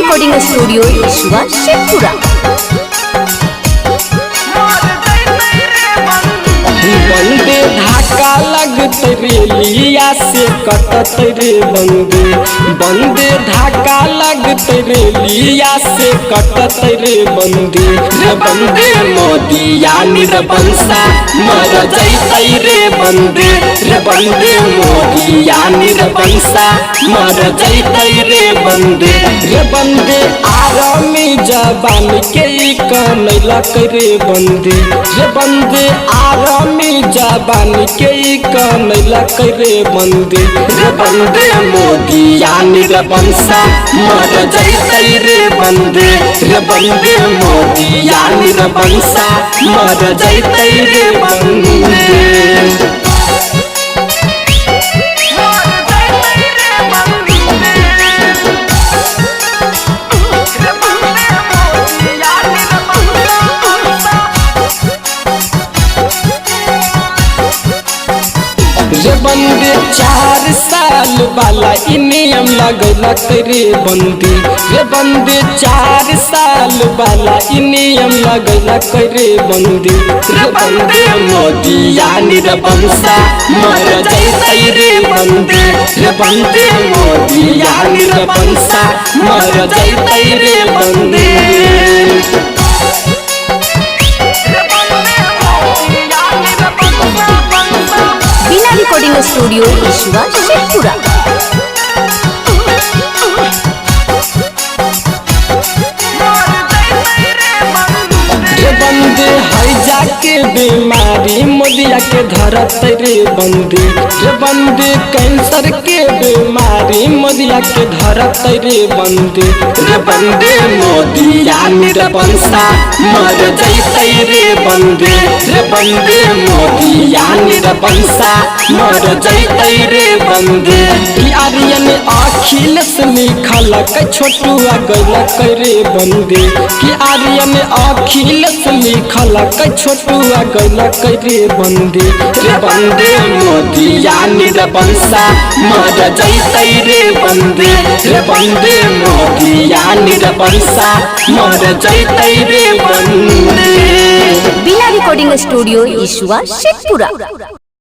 Recording studio ईश्वा शेखपुरा। बंदे धाका लगत रेलिया से कटत रे बंदे धाका लगत रेलिया से कटत रे बंदे मोदिया निरबंसा मर जैतै रे बंदे मोदिया निरबंसा मर जैतै रे बंदे आरामी जबान के कनैलक रे बंदे आरामी जबान के कनैलक रे बंदे मोदिया निरबंसा मर जैतै रे बंदे मोदिया निरबंसा मर जैतै रे बंदे। बंदे 4 साल वाला नियम लगलक रे बंदे 4 साल वाला नियम लगलक रे बंदे मोदिया निरबंसा मर जैतै रे बंदे मोदिया निरबंसा मर जैतै रे बंदे। रिकॉर्डिंग स्टूडियो ईश्वा शेखपुरा। बंदे हैजा के बीमारी मोदिया के धरत रे बंदे कैंसर के बीमारी मोदिया के धरत रे बंदे मोदिया निरबंसा मर जैतै रे बंदे मोदिया निरबंसा मर जैतै रे बंदे। आर्यन अखिलेश लिखलक छोटुआ गैलक रे बंदे आर्यन अखिलेश लिखलक छोटुआ गैलक रे बंदे मोदिया निरबंसा मर जैतै रे बंदे मोदिया निरबंसा मर जैतै रे बंदे। रिकॉर्डिंग स्टूडियो ईश्वा शेखपुरा।